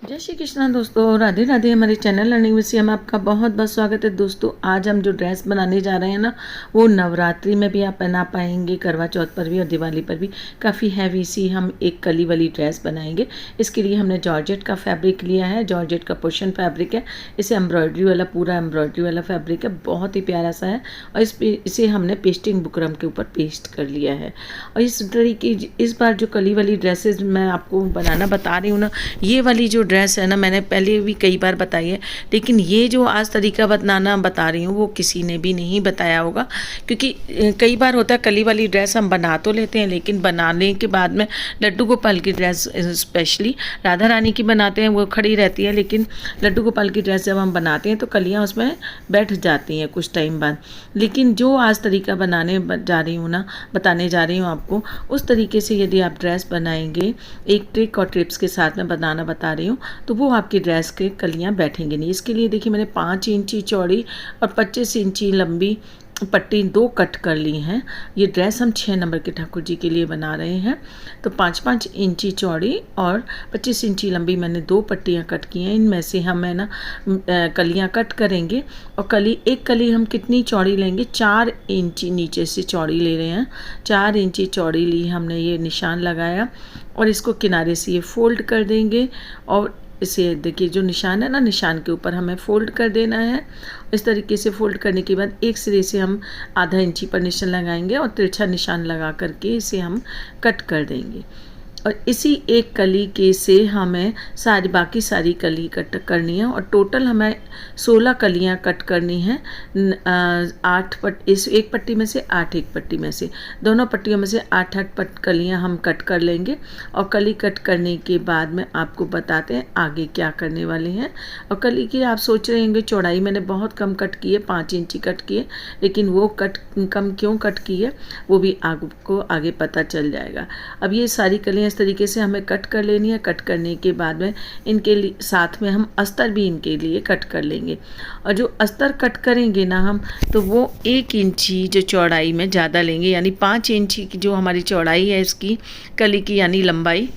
जय श्री कृष्णा दोस्तों, राधे राधे। हमारे चैनल लर्निंग विद सिया में आपका बहुत बहुत स्वागत है। दोस्तों आज हम जो ड्रेस बनाने जा रहे हैं ना, वो नवरात्रि में भी आप पहना पाएंगे, करवा चौथ पर भी और दिवाली पर भी। काफ़ी हैवी सी हम एक कली वाली ड्रेस बनाएंगे। इसके लिए हमने जॉर्जेट का फैब्रिक लिया है। जॉर्जेट का पोर्शन फैब्रिक है। इसे एम्ब्रॉयडरी वाला, पूरा एम्ब्रॉयडरी वाला फैब्रिक है, बहुत ही प्यारा सा है। और इसे हमने पेस्टिंग बुकरम के ऊपर पेस्ट कर लिया है। और इस तरीके इस बार जो कली वाली ड्रेसेज मैं आपको बनाना बता रही हूँ ना, ये वाली जो ड्रेस है ना, मैंने पहले भी कई बार बताई है, लेकिन ये जो आज तरीका बनाना बता रही हूँ वो किसी ने भी नहीं बताया होगा। क्योंकि कई बार होता है कली वाली ड्रेस हम बना तो लेते हैं, लेकिन बनाने के बाद में लड्डू गोपाल की ड्रेस स्पेशली राधा रानी की बनाते हैं, वो खड़ी रहती है, लेकिन लड्डू गोपाल की ड्रेस जब हम बनाते हैं तो कलियाँ उसमें बैठ जाती हैं कुछ टाइम बाद। लेकिन जो आज तरीका बनाने जा रही हूँ ना, बताने जा रही हूँ आपको, उस तरीके से यदि आप ड्रेस बनाएंगे, एक ट्रिक और टिप्स के साथ में बनाना बता रही हूँ, तो वो आपकी ड्रेस के कलियाँ बैठेंगी नहीं। इसके लिए देखिए, मैंने 5 इंची चौड़ी और 25 इंची लंबी पट्टी 2 कट कर ली हैं। ये ड्रेस हम 6 नंबर के ठाकुर जी के लिए बना रहे हैं। तो 5-5 इंची चौड़ी और 25 इंची लंबी मैंने 2 पट्टियाँ कट की हैं। इनमें से हम है ना कलियाँ कट करेंगे। और एक कली हम कितनी चौड़ी लेंगे, 4 इंची नीचे से चौड़ी ले रहे हैं। 4 इंची चौड़ी ली हमने, ये निशान लगाया और इसको किनारे से ये फोल्ड कर देंगे। और इसे देखिए, जो निशान है ना, निशान के ऊपर हमें फ़ोल्ड कर देना है। इस तरीके से फ़ोल्ड करने के बाद एक सिरे से हम आधा इंची पर निशान लगाएंगे और तिरछा निशान लगा करके इसे हम कट कर देंगे। और इसी एक कली के से हमें बाकी सारी कली कट करनी है। और टोटल हमें 16 कलियां कट करनी है। 8 इस एक पट्टी में से 8, एक पट्टी में से, दोनों पट्टियों में से 8-8 कलियां हम कट कर लेंगे। और कली कट करने के बाद में आपको बताते हैं आगे क्या करने वाले हैं। और कली की आप सोच रहे होंगे चौड़ाई मैंने बहुत कम कट की है, 5 इंची कट की है, लेकिन वो कम क्यों कट की है वो भी आपको आगे पता चल जाएगा। अब ये सारी कलियाँ इस तरीके से हमें कट कर लेनी है। कट करने के बाद में इनके साथ में हम अस्तर भी इनके लिए कट कर लेंगे। और जो अस्तर कट करेंगे ना हम, तो वो 1 इंची जो चौड़ाई में ज़्यादा लेंगे, यानी 5 इंची की जो हमारी चौड़ाई है इसकी कली की, यानी लंबाई,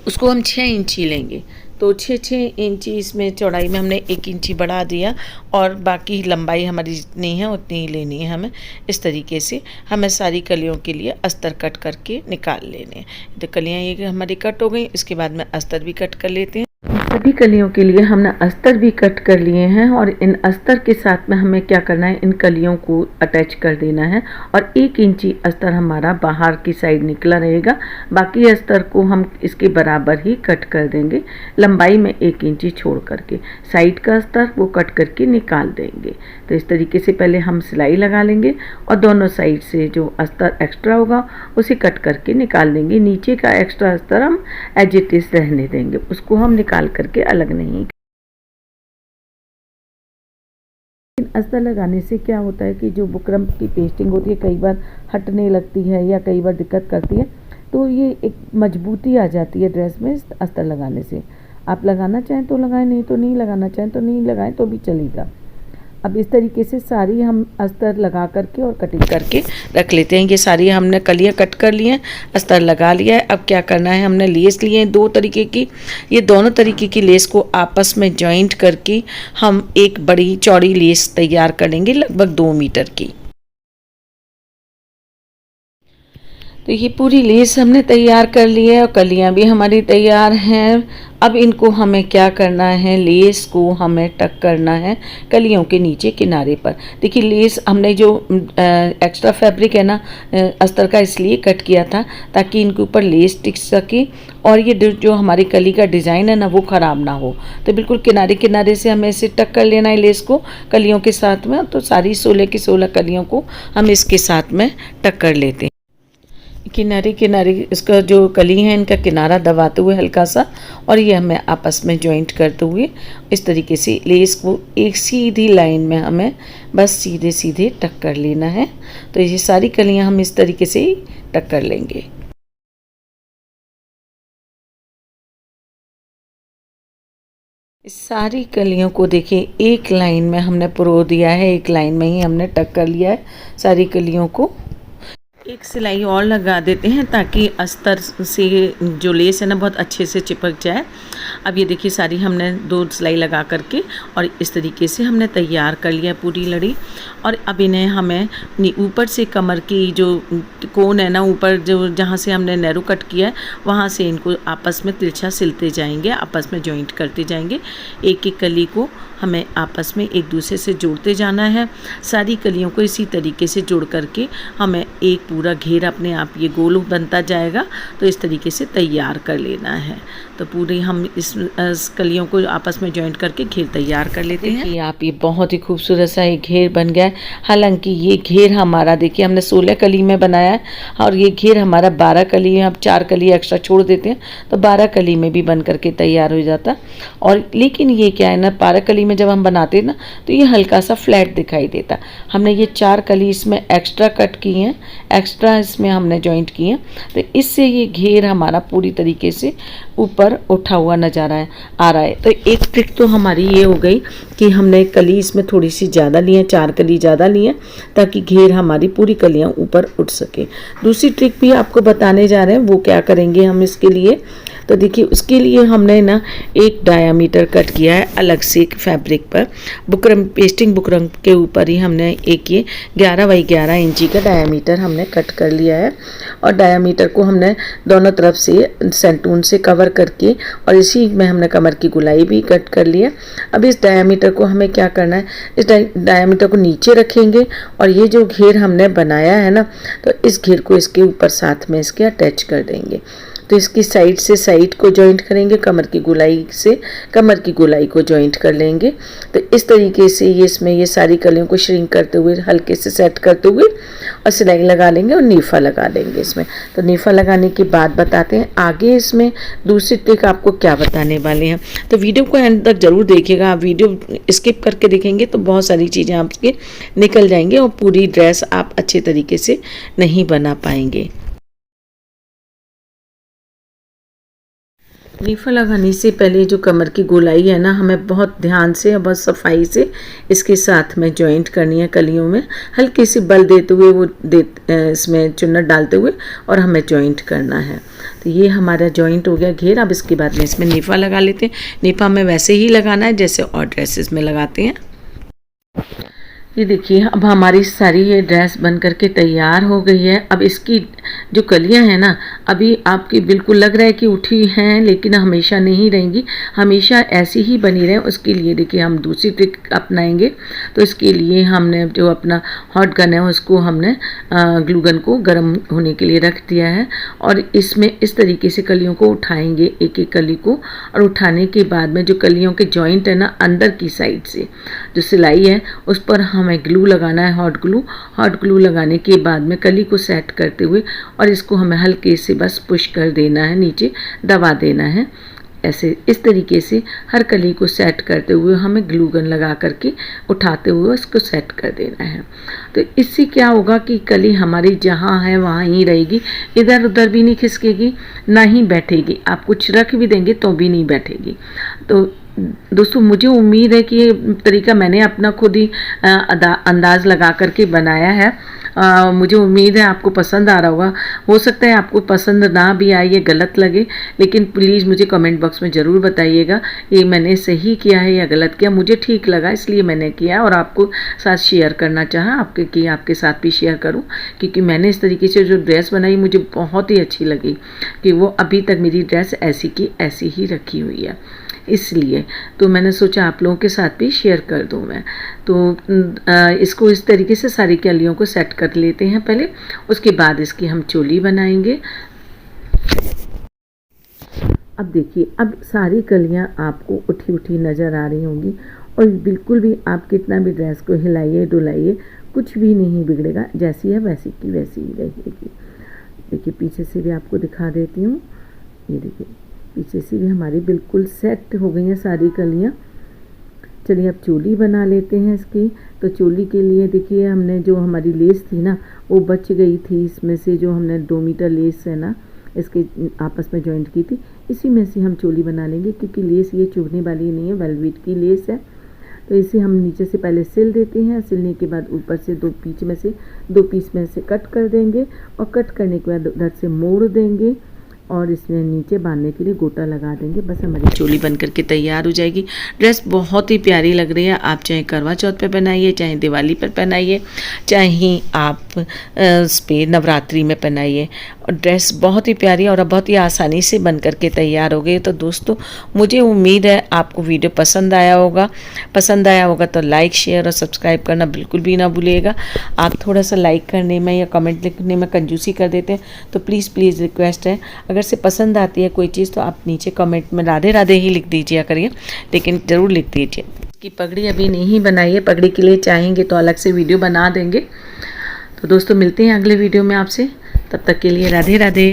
उसको हम 6 इंची लेंगे। तो 6 इंची इसमें चौड़ाई में हमने 1 इंची बढ़ा दिया और बाकी लंबाई हमारी जितनी है उतनी ही लेनी है हमें। इस तरीके से हमें सारी कलियों के लिए अस्तर कट करके निकाल लेने हैं। तो कलियाँ ये हमारी कट हो गई, इसके बाद में अस्तर भी कट कर लेते हैं। सभी कलियों के लिए हमने अस्तर भी कट कर लिए हैं। और इन अस्तर के साथ में हमें क्या करना है, इन कलियों को अटैच कर देना है। और 1 इंची अस्तर हमारा बाहर की साइड निकला रहेगा, बाकी अस्तर को हम इसके बराबर ही कट कर देंगे, लंबाई में 1 इंची छोड़ करके। साइड का अस्तर वो कट करके निकाल देंगे। तो इस तरीके से पहले हम सिलाई लगा लेंगे और दोनों साइड से जो अस्तर एक्स्ट्रा होगा उसे कट करके निकाल देंगे। नीचे का एक्स्ट्रा अस्तर हम एज इट इज रहने देंगे, उसको हम निकाल करके अलग नहीं। अस्तर लगाने से क्या होता है कि जो बुकरम की पेस्टिंग होती है कई बार हटने लगती है या कई बार दिक्कत करती है, तो ये एक मजबूती आ जाती है ड्रेस में अस्तर लगाने से। आप लगाना चाहें तो लगाएं, नहीं तो नहीं लगाना चाहें तो नहीं लगाएं, तो भी चलेगा। अब इस तरीके से सारी हम अस्तर लगा करके और कटिंग करके रख लेते हैं। ये सारी हमने कलियाँ कट कर ली हैं, अस्तर लगा लिया है। अब क्या करना है, हमने लेस लिए हैं 2 तरीके की। ये दोनों तरीके की लेस को आपस में जॉइंट करके हम एक बड़ी चौड़ी लेस तैयार करेंगे, लगभग 2 मीटर की। तो ये पूरी लेस हमने तैयार कर ली है और कलियाँ भी हमारी तैयार हैं। अब इनको हमें क्या करना है, लेस को हमें टक करना है कलियों के नीचे किनारे पर। देखिए, लेस हमने जो एक्स्ट्रा फैब्रिक है ना अस्तर का, इसलिए कट किया था ताकि इनके ऊपर लेस टिक सके और ये जो हमारी कली का डिज़ाइन है ना वो ख़राब ना हो। तो बिल्कुल किनारे किनारे से हमें इसे टक कर लेना है लेस को कलियों के साथ में। तो सारी 16 की 16 कलियों को हम इसके साथ में टक कर लेते हैं। किनारे किनारे इसका जो कली है इनका किनारा दबाते हुए हल्का सा, और ये हमें आपस में जॉइंट करते हुए इस तरीके से लेस को एक सीधी लाइन में हमें बस सीधे सीधे टक कर लेना है। तो ये सारी कलियां हम इस तरीके से ही टक कर लेंगे। इस सारी कलियों को देखिए एक लाइन में हमने पुरो दिया है, एक लाइन में ही हमने टक कर लिया है सारी कलियों को। एक सिलाई और लगा देते हैं ताकि अस्तर से जो लेस है ना बहुत अच्छे से चिपक जाए। अब ये देखिए सारी हमने 2 सिलाई लगा करके और इस तरीके से हमने तैयार कर लिया पूरी लड़ी। और अब इन्हें हमें ऊपर से कमर की जो कोन है ना, ऊपर जो जहाँ से हमने नैरो कट किया है वहाँ से इनको आपस में तिरछा सिलते जाएंगे, आपस में जॉइंट करते जाएंगे। एक एक कली को हमें आपस में एक दूसरे से जोड़ते जाना है। सारी कलियों को इसी तरीके से जोड़ करके हमें एक पूरा घेर अपने आप ये गोल बनता जाएगा, तो इस तरीके से तैयार कर लेना है। तो पूरी हम इस कलियों को आपस में जॉइंट करके घेर तैयार कर लेते हैं। देखिए आप, ये बहुत ही खूबसूरत सा एक घेर बन गया है। हालांकि ये घेर हमारा देखिए हमने 16 कली में बनाया है और ये घेर हमारा 12 कली है। अब 4 कली एक्स्ट्रा छोड़ देते हैं तो 12 कली में भी बन करके तैयार हो जाता। और लेकिन ये क्या है ना, 12 कली में जब हम बनाते हैं ना तो ये हल्का सा फ्लैट दिखाई देता। हमने ये 4 कली इसमें एक्स्ट्रा कट की हैं, एक्स्ट्रा इसमें हमने जॉइंट किए हैं, तो इससे ये घेर हमारा पूरी तरीके से ऊपर उठा हुआ नज़र आ रहा है। तो एक ट्रिक तो हमारी ये हो गई कि हमने कली इसमें थोड़ी सी ज़्यादा ली है, 4 कली ज़्यादा ली है ताकि घेर हमारी पूरी कलियाँ ऊपर उठ सके। दूसरी ट्रिक भी आपको बताने जा रहे हैं, वो क्या करेंगे हम इसके लिए। तो देखिए उसके लिए हमने ना एक डायामीटर कट किया है अलग से एक फैब्रिक पर, बुकरम पेस्टिंग बुकरम के ऊपर ही हमने एक ये 11 बाई 11 इंची का डायामीटर हमने कट कर लिया है। और डायामीटर को हमने दोनों तरफ से सेंटून से कवर करके और इसी में हमने कमर की गोलाई भी कट कर लिया। अब इस डायामीटर को हमें क्या करना है, इस डायामीटर को नीचे रखेंगे और ये जो घेर हमने बनाया है ना, तो इस घेर को इसके ऊपर साथ में इसके अटैच कर देंगे। तो इसकी साइड से साइड को जॉइंट करेंगे, कमर की गोलाई से कमर की गोलाई को जॉइंट कर लेंगे। तो इस तरीके से ये इसमें ये सारी कलियों को श्रिंक करते हुए हल्के से सेट करते हुए और सिलाई लगा लेंगे और नीफा लगा लेंगे इसमें। तो नीफा लगाने के बाद बताते हैं आगे इसमें दूसरी ट्रिक आपको क्या बताने वाले हैं। तो वीडियो को एंड तक जरूर देखिएगा। आप वीडियो स्किप करके देखेंगे तो बहुत सारी चीज़ें आपके निकल जाएंगी और पूरी ड्रेस आप अच्छे तरीके से नहीं बना पाएंगे। नीफा लगाने से पहले जो कमर की गोलाई है ना, हमें बहुत ध्यान से और बहुत सफाई से इसके साथ में जॉइंट करनी है। कलियों में हल्की सी बल देते हुए इसमें चुन्नट डालते हुए और हमें जॉइंट करना है। तो ये हमारा जॉइंट हो गया घेर। अब इसके बाद में इसमें नीफा लगा लेते हैं। नीफा में वैसे ही लगाना है जैसे और ड्रेसेस में लगाते हैं। ये देखिए अब हमारी सारी ये ड्रेस बन करके तैयार हो गई है। अब इसकी जो कलियां हैं ना, अभी आपकी बिल्कुल लग रहा है कि उठी हैं, लेकिन हमेशा नहीं रहेंगी, हमेशा ऐसी ही बनी रहें। उसके लिए देखिए हम दूसरी ट्रिक अपनाएंगे। तो इसके लिए हमने जो अपना हॉट गन है उसको हमने ग्लू गन को गर्म होने के लिए रख दिया है और इसमें इस तरीके से कलियों को उठाएंगे, एक एक कली को। और उठाने के बाद में जो कलियों के जॉइंट है ना, अंदर की साइड से जो सिलाई है उस पर हमें ग्लू लगाना है, हॉट ग्लू लगाने के बाद में कली को सेट करते हुए और इसको हमें हल्के से बस पुश कर देना है, नीचे दबा देना है। ऐसे इस तरीके से हर कली को सेट करते हुए हमें ग्लू गन लगा करके उठाते हुए उसको सेट कर देना है। तो इससे क्या होगा कि कली हमारी जहाँ है वहाँ ही रहेगी, इधर उधर भी नहीं खिसकेगी, ना ही बैठेगी। आप कुछ रख भी देंगे तो भी नहीं बैठेगी। तो दोस्तों मुझे उम्मीद है कि ये तरीका मैंने अपना खुद ही अंदाज़ लगा करके बनाया है। मुझे उम्मीद है आपको पसंद आ रहा होगा। हो सकता है आपको पसंद ना भी आए, ये गलत लगे, लेकिन प्लीज़ मुझे कमेंट बॉक्स में ज़रूर बताइएगा ये मैंने सही किया है या गलत किया। मुझे ठीक लगा इसलिए मैंने किया और आपको साथ शेयर करना चाहा, आपके साथ भी शेयर करूं, क्योंकि मैंने इस तरीके से जो ड्रेस बनाई मुझे बहुत ही अच्छी लगी कि वो अभी तक मेरी ड्रेस ऐसी की ऐसी ही रखी हुई है, इसलिए तो मैंने सोचा आप लोगों के साथ भी शेयर कर दूं मैं। तो इसको इस तरीके से सारी कलियों को सेट कर लेते हैं पहले, उसके बाद इसकी हम चोली बनाएंगे। अब देखिए अब सारी कलियां आपको उठी उठी नज़र आ रही होंगी और बिल्कुल भी आप कितना भी ड्रेस को हिलाइए डुलाइए कुछ भी नहीं बिगड़ेगा, जैसी है वैसी की वैसी ही रहेगी। देखिए पीछे से भी आपको दिखा देती हूँ, ये देखिए पीछे से भी हमारी बिल्कुल सेट हो गई हैं सारी कलियाँ। चलिए अब चोली बना लेते हैं इसकी। तो चोली के लिए देखिए हमने जो हमारी लेस थी ना वो बच गई थी, इसमें से जो हमने 2 मीटर लेस है ना इसके आपस में जॉइंट की थी, इसी में से हम चोली बना लेंगे, क्योंकि लेस ये चुभने वाली नहीं है, वेलवेट की लेस है। तो इसे हम नीचे से पहले सिल देते हैं। सिलने के बाद ऊपर से दो पीस में से कट कर देंगे और कट करने के बाद उधर से मोड़ देंगे और इसमें नीचे बांधने के लिए गोटा लगा देंगे। बस हमारी चोली बन करके तैयार हो जाएगी। ड्रेस बहुत ही प्यारी लग रही है। आप चाहे करवा चौथ पे पहनाइए, चाहे दिवाली पर पहनाइए, चाहे आप इस पे नवरात्रि में पहनाइए। और ड्रेस बहुत ही प्यारी और बहुत ही आसानी से बन करके तैयार हो गई। तो दोस्तों मुझे उम्मीद है आपको वीडियो पसंद आया होगा तो लाइक शेयर और सब्सक्राइब करना बिल्कुल भी ना भूलिएगा। आप थोड़ा सा लाइक करने में या कमेंट लिखने में कंजूसी कर देते हैं तो प्लीज़ रिक्वेस्ट है, अगर से पसंद आती है कोई चीज़ तो आप नीचे कमेंट में राधे राधे ही लिख दीजिए करिए, लेकिन ज़रूर लिख दीजिए। कि पगड़ी अभी नहीं बनाई है, पगड़ी के लिए चाहेंगे तो अलग से वीडियो बना देंगे। तो दोस्तों मिलते हैं अगले वीडियो में आपसे, तब तक के लिए राधे राधे।